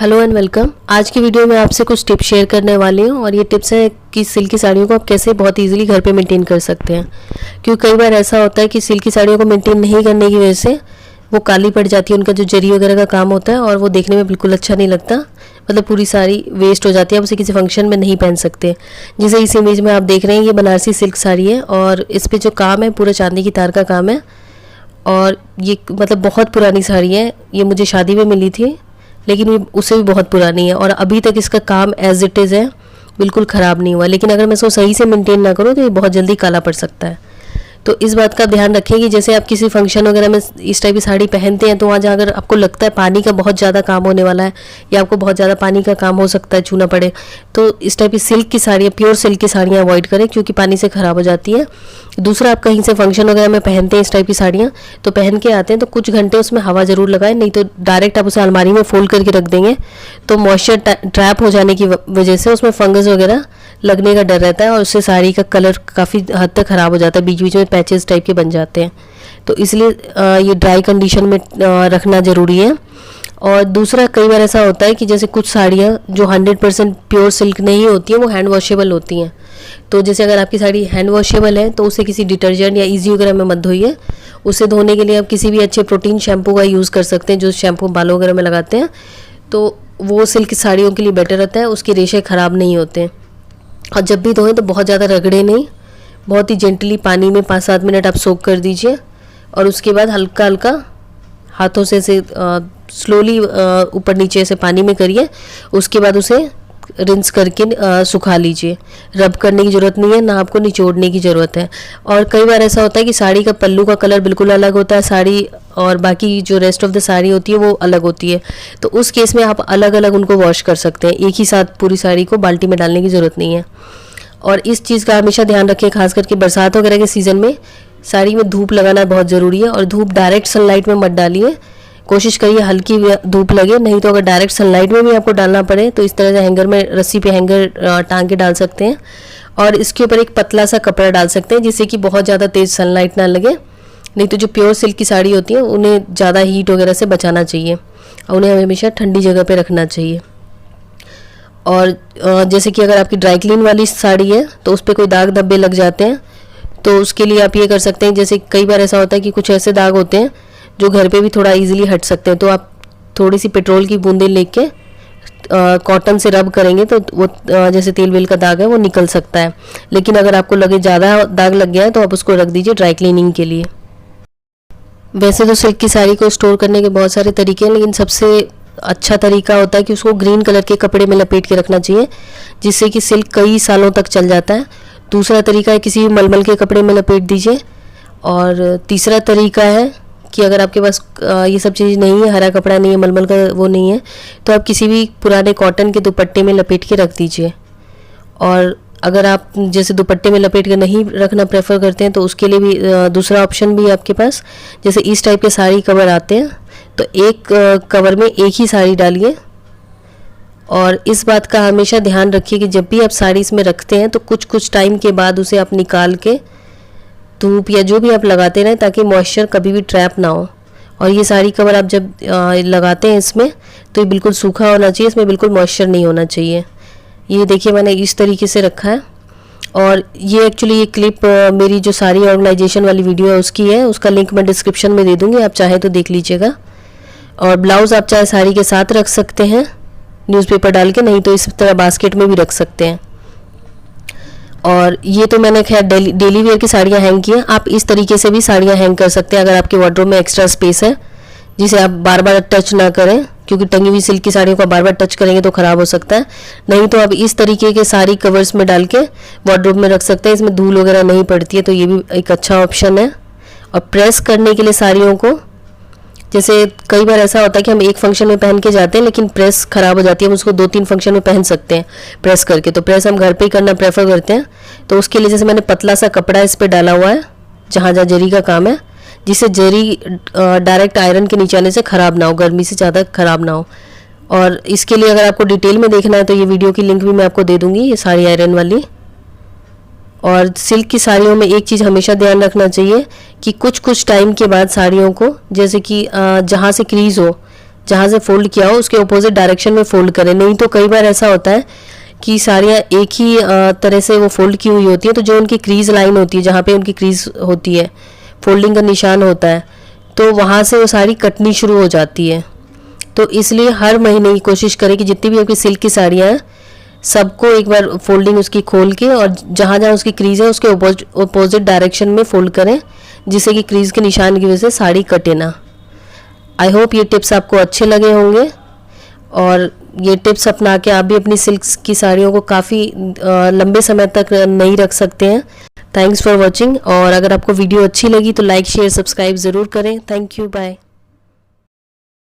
Hello and welcome. आज की video में आपसे कुछ टिप्स शेयर करने वाली हूँ और ये टिप्स है कि सिल्क की साड़ियों को आप कैसे बहुत इजीली घर पे मेंटेन कर सकते हैं। क्योंकि कई बार ऐसा होता है कि सिल्क की साड़ियों को मेंटेन नहीं करने की वजह से वो काली पड़ जाती है, उनका जो जरी वगैरह का काम होता है, और वो देखने में बिल्कुल अच्छा नहीं लगता। मतलब पूरी साड़ी वेस्ट हो जाती है, आप उसे किसी फंक्शन में नहीं पहन सकते। जैसे इस इमेज में आप देख रहे हैं, ये बनारसी सिल्क साड़ी है और इस पर जो काम है पूरा चांदी की तार का काम है। और ये मतलब बहुत पुरानी साड़ी है, ये मुझे शादी में मिली थी, लेकिन ये उससे भी बहुत पुरानी है और अभी तक इसका काम एज इट इज़ है, बिल्कुल ख़राब नहीं हुआ। लेकिन अगर मैं इसको सही से मेंटेन ना करूँ तो ये बहुत जल्दी काला पड़ सकता है। तो इस बात का ध्यान रखें कि जैसे आप किसी फंक्शन वगैरह में इस टाइप की साड़ी पहनते हैं तो वहाँ जहाँ अगर आपको लगता है पानी का बहुत ज़्यादा काम होने वाला है या आपको बहुत ज़्यादा पानी का काम हो सकता है, छूना पड़े, तो इस टाइप की सिल्क की साड़ियाँ, प्योर सिल्क की साड़ियाँ अवॉइड करें क्योंकि पानी से ख़राब हो जाती है। दूसरा, आप कहीं से फंक्शन वगैरह में पहनते हैं इस टाइप की साड़ियाँ, तो पहन के आते हैं तो कुछ घंटे उसमें हवा ज़रूर लगाएं, नहीं तो डायरेक्ट आप उसे अलमारी में फोल्ड करके रख देंगे तो मॉइस्चर ट्रैप हो जाने की वजह से उसमें फंगस वगैरह लगने का डर रहता है और उससे साड़ी का कलर काफ़ी हद तक ख़राब हो जाता है, बीच बीच में पैचेस टाइप के बन जाते हैं। तो इसलिए ये ड्राई कंडीशन में रखना ज़रूरी है। और दूसरा, कई बार ऐसा होता है कि जैसे कुछ साड़ियाँ जो 100% प्योर सिल्क नहीं होती हैं, वो हैंड वॉशेबल होती हैं। तो जैसे अगर आपकी साड़ी हैंड वॉशेबल है तो उसे किसी डिटर्जेंट या इजी वगैरह में मत धोइए। उसे धोने के लिए आप किसी भी अच्छे प्रोटीन शैम्पू का यूज़ कर सकते हैं, जो शैम्पू बालों वगैरह में लगाते हैं, तो वो सिल्क साड़ियों के लिए बेटर रहता है, उसके रेशे ख़राब नहीं होते। और जब भी धोएं तो बहुत ज़्यादा रगड़े नहीं, बहुत ही जेंटली पानी में 5-7 मिनट आप सोक कर दीजिए और उसके बाद हल्का हल्का हाथों से स्लोली ऊपर नीचे से पानी में करिए। उसके बाद उसे रिंस करके सुखा लीजिए। रब करने की ज़रूरत नहीं है, ना आपको निचोड़ने की ज़रूरत है। और कई बार ऐसा होता है कि साड़ी का पल्लू का कलर बिल्कुल अलग होता है साड़ी और बाकी जो रेस्ट ऑफ द साड़ी होती है वो अलग होती है, तो उस केस में आप अलग अलग उनको वॉश कर सकते हैं। एक ही साथ पूरी साड़ी को बाल्टी में डालने की ज़रूरत नहीं है। और इस चीज़ का हमेशा ध्यान रखें, खास करके बरसात वगैरह के सीज़न में साड़ी में धूप लगाना बहुत ज़रूरी है। और धूप डायरेक्ट सनलाइट में मत डालिए, कोशिश करिए हल्की धूप लगे, नहीं तो अगर डायरेक्ट सनलाइट में भी आपको डालना पड़े तो इस तरह से हैंगर में, रस्सी पे हैंगर टांग के डाल सकते हैं और इसके ऊपर एक पतला सा कपड़ा डाल सकते हैं जिससे कि बहुत ज़्यादा तेज़ सनलाइट ना लगे। नहीं तो जो प्योर सिल्क की साड़ी होती है उन्हें ज़्यादा हीट वगैरह से बचाना चाहिए और उन्हें हमेशा ठंडी जगह पर रखना चाहिए। और जैसे कि अगर आपकी ड्राई क्लीन वाली साड़ी है तो उस पर कोई दाग धब्बे लग जाते हैं, तो उसके लिए आप ये कर सकते हैं, जैसे कई बार ऐसा होता है कि कुछ ऐसे दाग होते हैं जो घर पे भी थोड़ा इजीली हट सकते हैं, तो आप थोड़ी सी पेट्रोल की बूंदें लेके कॉटन से रब करेंगे तो वो जैसे तेल वेल का दाग है वो निकल सकता है। लेकिन अगर आपको लगे ज़्यादा दाग लग गया है तो आप उसको रख दीजिए ड्राई क्लीनिंग के लिए। वैसे तो सिल्क की साड़ी को स्टोर करने के बहुत सारे तरीके हैं, लेकिन सबसे अच्छा तरीका होता है कि उसको ग्रीन कलर के कपड़े में लपेट के रखना चाहिए, जिससे कि सिल्क कई सालों तक चल जाता है। दूसरा तरीका है किसी भी मलमल के कपड़े में लपेट दीजिए। और तीसरा तरीका है कि अगर आपके पास ये सब चीज़ नहीं है, हरा कपड़ा नहीं है, मलमल का वो नहीं है, तो आप किसी भी पुराने कॉटन के दुपट्टे में लपेट के रख दीजिए। और अगर आप जैसे दुपट्टे में लपेट कर नहीं रखना प्रेफर करते हैं तो उसके लिए भी दूसरा ऑप्शन भी है आपके पास। जैसे इस टाइप के साड़ी कवर आते हैं, तो एक कवर में एक ही साड़ी डालिए। और इस बात का हमेशा ध्यान रखिए कि जब भी आप साड़ी इसमें रखते हैं तो कुछ कुछ टाइम के बाद उसे आप निकाल के धूप या जो भी आप लगाते रहें, ताकि मॉइस्चर कभी भी ट्रैप ना हो। और ये साड़ी कवर आप जब लगाते हैं इसमें तो ये बिल्कुल सूखा होना चाहिए, इसमें बिल्कुल मॉइस्चर नहीं होना चाहिए। ये देखिए मैंने इस तरीके से रखा है। और ये एक्चुअली ये क्लिप मेरी जो साड़ी ऑर्गेनाइजेशन वाली वीडियो है उसकी है, उसका लिंक मैं डिस्क्रिप्शन में दे दूँगी, आप चाहे तो देख लीजिएगा। और ब्लाउज़ आप चाहे साड़ी के साथ रख सकते हैं न्यूज़पेपर डाल के, नहीं तो इस तरह बास्केट में भी रख सकते हैं। और ये तो मैंने खैर डेली वेयर की साड़ियाँ हैंग की हैं। आप इस तरीके से भी साड़ियाँ हैंग कर सकते हैं अगर आपके वार्डरोब में एक्स्ट्रा स्पेस है, जिसे आप बार बार टच ना करें, क्योंकि टंगी हुई सिल्क की साड़ियों को बार बार टच करेंगे तो ख़राब हो सकता है। नहीं तो आप इस तरीके के साड़ी कवर्स में डाल के वार्डरोब में रख सकते हैं, इसमें धूल वगैरह नहीं पड़ती है, तो ये भी एक अच्छा ऑप्शन है। और प्रेस करने के लिए साड़ियों को, जैसे कई बार ऐसा होता है कि हम एक फंक्शन में पहन के जाते हैं लेकिन प्रेस ख़राब हो जाती है, हम उसको 2-3 फंक्शन में पहन सकते हैं प्रेस करके, तो प्रेस हम घर पे ही करना प्रेफर करते हैं। तो उसके लिए जैसे मैंने पतला सा कपड़ा इस पर डाला हुआ है जहाँ जहाँ जरी का काम है, जिससे जरी डायरेक्ट आयरन के नीचे आने से ख़राब ना हो, गर्मी से ज़्यादा ख़राब ना हो। और इसके लिए अगर आपको डिटेल में देखना है तो ये वीडियो की लिंक भी मैं आपको दे दूँगी, ये साड़ी आयरन वाली। और सिल्क की साड़ियों में एक चीज़ हमेशा ध्यान रखना चाहिए कि कुछ कुछ टाइम के बाद साड़ियों को, जैसे कि जहाँ से क्रीज हो, जहाँ से फोल्ड किया हो उसके अपोजिट डायरेक्शन में फोल्ड करें। नहीं तो कई बार ऐसा होता है कि साड़ियाँ एक ही तरह से वो फोल्ड की हुई होती है, तो जो उनकी क्रीज लाइन होती है, जहाँ पे उनकी क्रीज होती है, फोल्डिंग का निशान होता है, तो वहाँ से वो साड़ी कटनी शुरू हो जाती है। तो इसलिए हर महीने की कोशिश करें कि जितनी भी आपकी सिल्क की साड़ियाँ हैं सबको एक बार फोल्डिंग उसकी खोल के और जहाँ जहाँ उसकी क्रीज है उसके अपोजिट डायरेक्शन में फोल्ड करें, जिससे कि क्रीज के निशान की वजह से साड़ी कटे ना। आई होप ये टिप्स आपको अच्छे लगे होंगे और ये टिप्स अपना के आप भी अपनी सिल्क की साड़ियों को काफ़ी लंबे समय तक नहीं रख सकते हैं। Thanks for watching. और अगर आपको वीडियो अच्छी लगी तो लाइक शेयर सब्सक्राइब ज़रूर करें। Thank you, bye.